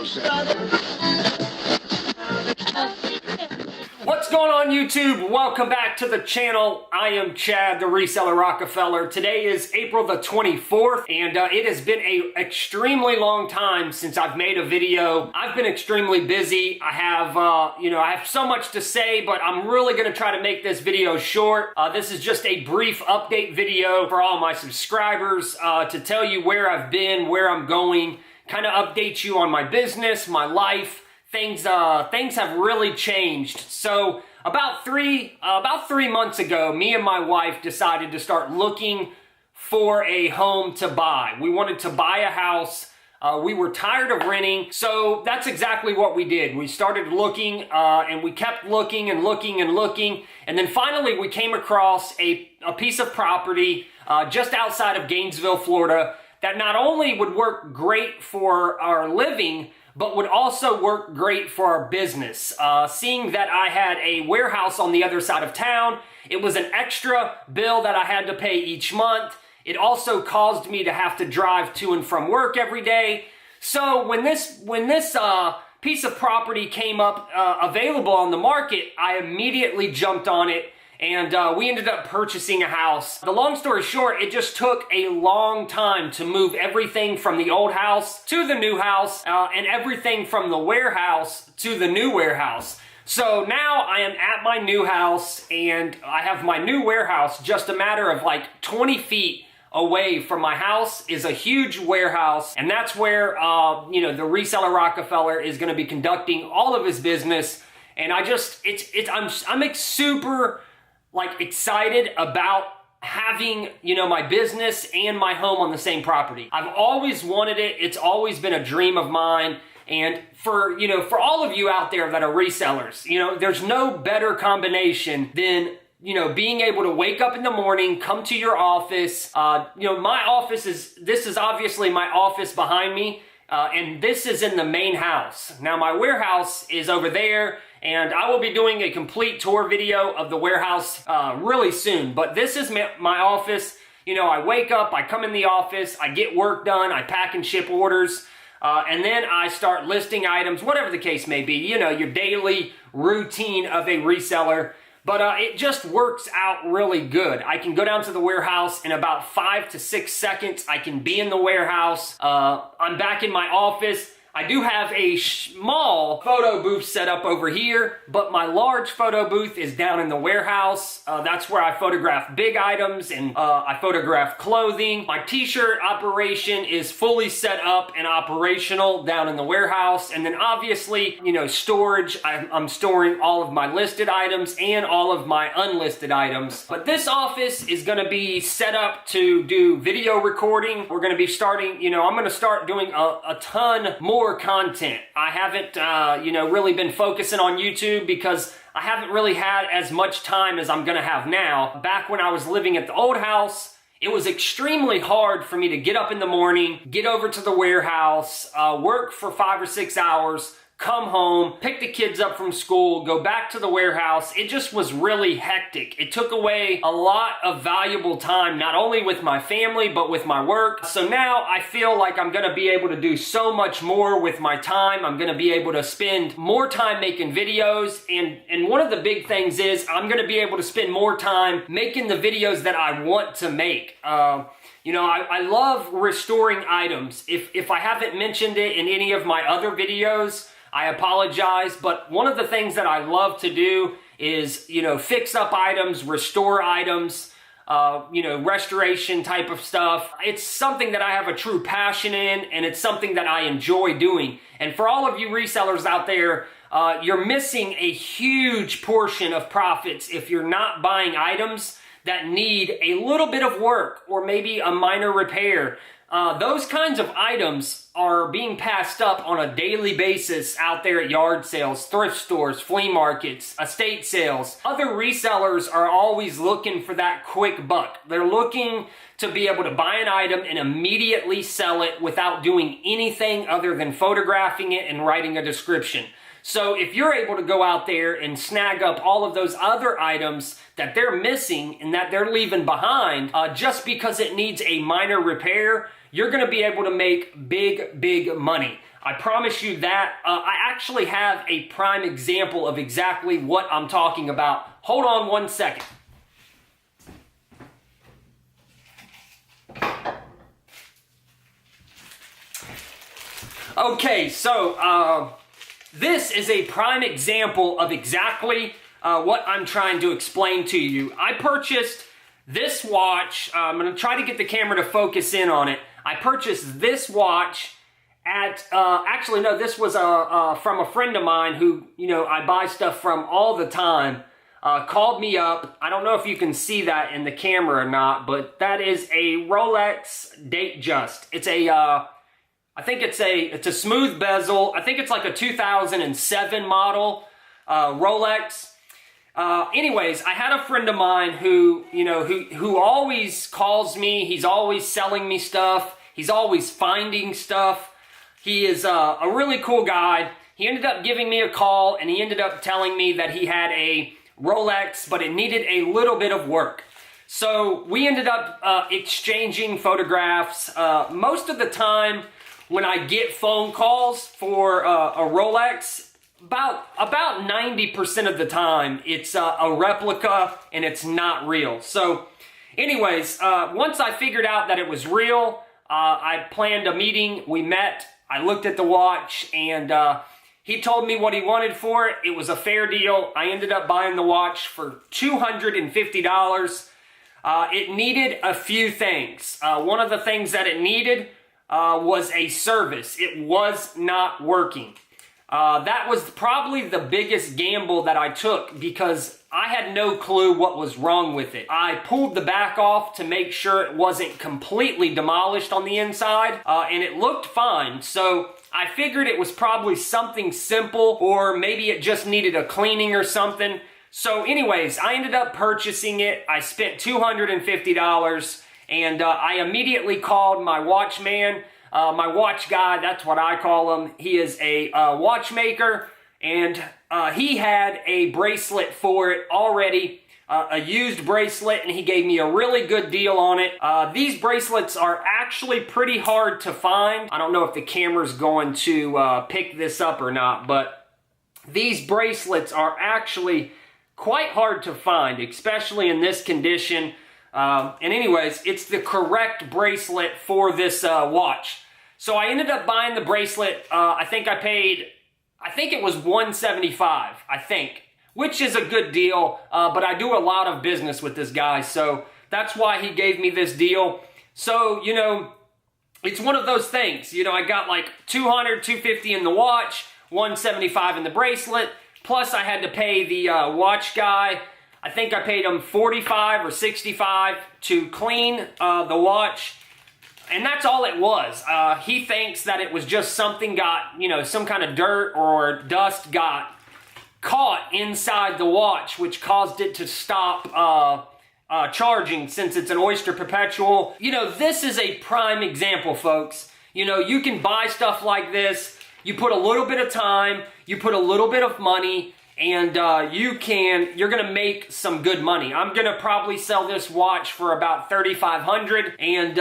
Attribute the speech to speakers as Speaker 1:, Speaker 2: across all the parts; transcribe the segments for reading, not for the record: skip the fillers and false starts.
Speaker 1: What's going on, YouTube? Welcome back to the channel. I am Chad, the Reseller Rockefeller. Today is April the 24th, and it has been an extremely long time since I've made a video. I've been extremely busy. I have, I have so much to say, but I'm really going to try to make this video short. This is just a brief update video for all my subscribers to tell you where I've been, where I'm going, kind of update you on my business, my life. Things have really changed. So about three months ago, me and my wife decided to start looking for a home to buy. We wanted to buy a house. We were tired of renting, so that's exactly what we did. We started looking, and we kept looking and looking and looking, and then finally we came across a piece of property just outside of Gainesville, Florida, that not only would work great for our living, but would also work great for our business. Seeing that I had a warehouse on the other side of town, it was an extra bill that I had to pay each month. It also caused me to have to drive to and from work every day. So when this piece of property came up available on the market, I immediately jumped on it. And we ended up purchasing a house. The long story short, it just took a long time to move everything from the old house to the new house, and everything from the warehouse to the new warehouse. So now I am at my new house, and I have my new warehouse just a matter of like 20 feet away from my house is a huge warehouse, and that's where the Reseller Rockefeller is going to be conducting all of his business. And I'm super excited about having, my business and my home on the same property. I've always wanted it. It's always been a dream of mine. And for all of you out there that are resellers, there's no better combination than, being able to wake up in the morning, come to your office. My office this is obviously my office behind me. And this is in the main house. Now my warehouse is over there, and I will be doing a complete tour video of the warehouse really soon. But this is my office. I wake up, I come in the office, I get work done, I pack and ship orders, and then I start listing items, whatever the case may be, your daily routine of a reseller. But it just works out really good. I can go down to the warehouse in about 5 to 6 seconds. I can be in the warehouse. I'm back in my office. I do have a small photo booth set up over here, but my large photo booth is down in the warehouse. That's where I photograph big items, and I photograph clothing. My t-shirt operation is fully set up and operational down in the warehouse. And then obviously, storage. I'm storing all of my listed items and all of my unlisted items. But this office is gonna be set up to do video recording. We're gonna be starting, I'm gonna start doing a ton more content. I haven't, really been focusing on YouTube because I haven't really had as much time as I'm gonna have now. Back when I was living at the old house, it was extremely hard for me to get up in the morning, get over to the warehouse, work for 5 or 6 hours, come home, pick the kids up from school, go back to the warehouse. It just was really hectic. It took away a lot of valuable time, not only with my family, but with my work. So now I feel like I'm gonna be able to do so much more with my time. I'm gonna be able to spend more time making videos. And one of the big things is I'm gonna be able to spend more time making the videos that I want to make. I love restoring items. If I haven't mentioned it in any of my other videos, I apologize, but one of the things that I love to do is, fix up items, restore items, restoration type of stuff. It's something that I have a true passion in, and it's something that I enjoy doing. And for all of you resellers out there, you're missing a huge portion of profits if you're not buying items that need a little bit of work or maybe a minor repair. Those kinds of items are being passed up on a daily basis out there at yard sales, thrift stores, flea markets, estate sales. Other resellers are always looking for that quick buck. They're looking to be able to buy an item and immediately sell it without doing anything other than photographing it and writing a description. So if you're able to go out there and snag up all of those other items that they're missing and that they're leaving behind just because it needs a minor repair, you're going to be able to make big money. I promise you that. I actually have a prime example of exactly what I'm talking about. Hold on one second. Okay, so this is a prime example of exactly what I'm trying to explain to you. I purchased this watch. I'm going to try to get the camera to focus in on it. I purchased this watch at, actually no, this was from a friend of mine who, you know, I buy stuff from all the time. Called me up. I don't know if you can see that in the camera or not, but that is a Rolex Datejust. It's a, I think it's a smooth bezel. I think it's like a 2007 model Rolex. Anyways, I had a friend of mine who, you know, who always calls me. He's always selling me stuff. He's always finding stuff. He is a really cool guy. He ended up giving me a call, and he ended up telling me that he had a Rolex, but it needed a little bit of work. So we ended up exchanging photographs. Most of the time, when I get phone calls for a Rolex, about 90% of the time, it's a replica and it's not real. So anyways, once I figured out that it was real, I planned a meeting. We met. I looked at the watch, and he told me what he wanted for it. It was a fair deal. I ended up buying the watch for $250. It needed a few things. One of the things that it needed was a service. It was not working. That was probably the biggest gamble that I took because I had no clue what was wrong with it. I pulled the back off to make sure it wasn't completely demolished on the inside, and it looked fine. So I figured it was probably something simple, or maybe it just needed a cleaning or something. So anyways, I ended up purchasing it. I spent $250, and I immediately called my watchman. My watch guy, that's what I call him. He is a watchmaker, and he had a bracelet for it already, a used bracelet, and he gave me a really good deal on it. These bracelets are actually pretty hard to find. I don't know if the camera's going to pick this up or not, but these bracelets are actually quite hard to find, especially in this condition. And anyways, it's the correct bracelet for this watch. So I ended up buying the bracelet. I think it was $175, I think, which is a good deal. But I do a lot of business with this guy, so that's why he gave me this deal. So, you know, it's one of those things. You know, I got like $200, $250 in the watch, $175 in the bracelet. Plus, I had to pay the watch guy. I think I paid him $45 or $65 to clean the watch. And that's all it was. He thinks that it was just something got, you know, some kind of dirt or dust got caught inside the watch, which caused it to stop charging since it's an Oyster Perpetual. You know, this is a prime example, folks. You know, you can buy stuff like this. You put a little bit of time, you put a little bit of money, and you're gonna make some good money. I'm gonna probably sell this watch for about $3,500, and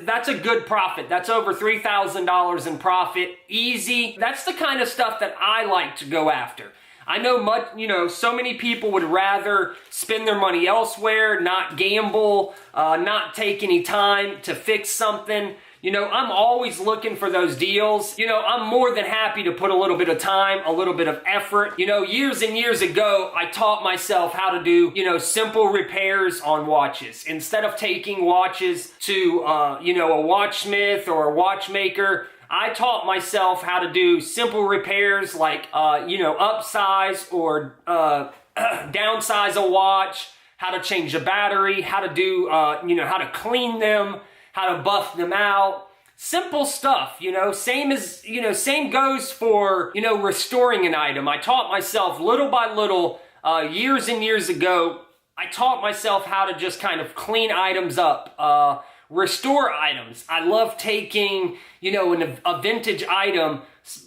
Speaker 1: that's a good profit. That's over $3,000 in profit, easy. That's the kind of stuff that I like to go after. I know so many people would rather spend their money elsewhere, not gamble, not take any time to fix something. You know, I'm always looking for those deals. You know, I'm more than happy to put a little bit of time, a little bit of effort. You know, years and years ago, I taught myself how to do, you know, simple repairs on watches. Instead of taking watches to, you know, a watchsmith or a watchmaker, I taught myself how to do simple repairs like, you know, upsize or downsize a watch, how to change a battery, how to do, you know, how to clean them, how to buff them out. Simple stuff, you know, same goes for, you know, restoring an item. I taught myself little by little, years and years ago, I taught myself how to just kind of clean items up, restore items. I love taking, you know, a vintage item,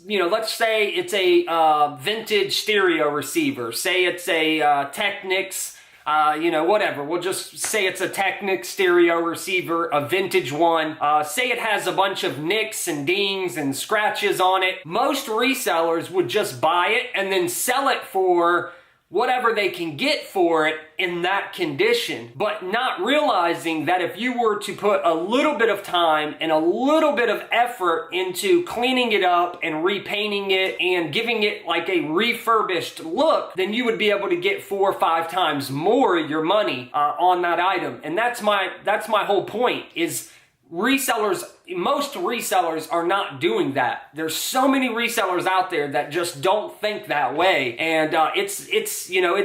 Speaker 1: you know, let's say it's a vintage stereo receiver. Say it's a Technics whatever. We'll just say it's a Technic stereo receiver, a vintage one. Say it has a bunch of nicks and dings and scratches on it. Most resellers would just buy it and then sell it for whatever they can get for it in that condition, but not realizing that if you were to put a little bit of time and a little bit of effort into cleaning it up and repainting it and giving it like a refurbished look, then you would be able to get 4 or 5 times more your money on that item. And that's my whole point is most resellers are not doing that. There's so many resellers out there that just don't think that way. And it's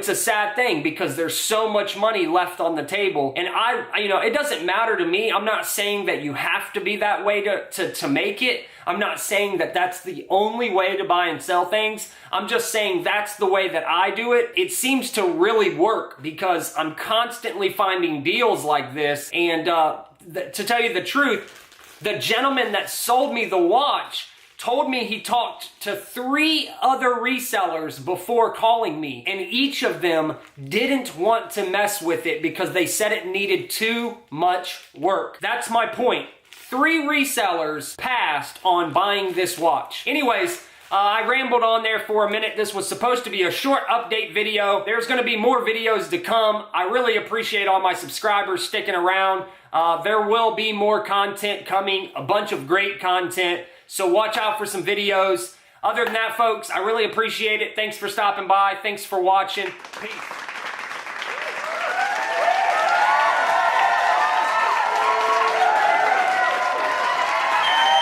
Speaker 1: a sad thing because there's so much money left on the table. And it doesn't matter to me. I'm not saying that you have to be that way to make it. I'm not saying that that's the only way to buy and sell things. I'm just saying that's the way that I do it. It seems to really work because I'm constantly finding deals like this. And to tell you the truth, the gentleman that sold me the watch told me he talked to 3 other resellers before calling me, and each of them didn't want to mess with it because they said it needed too much work. That's my point. 3 resellers passed on buying this watch. Anyways, I rambled on there for a minute. This was supposed to be a short update video. There's going to be more videos to come. I really appreciate all my subscribers sticking around. There will be more content coming, a bunch of great content. So watch out for some videos. Other than that, folks, I really appreciate it. Thanks for stopping by. Thanks for watching. Peace.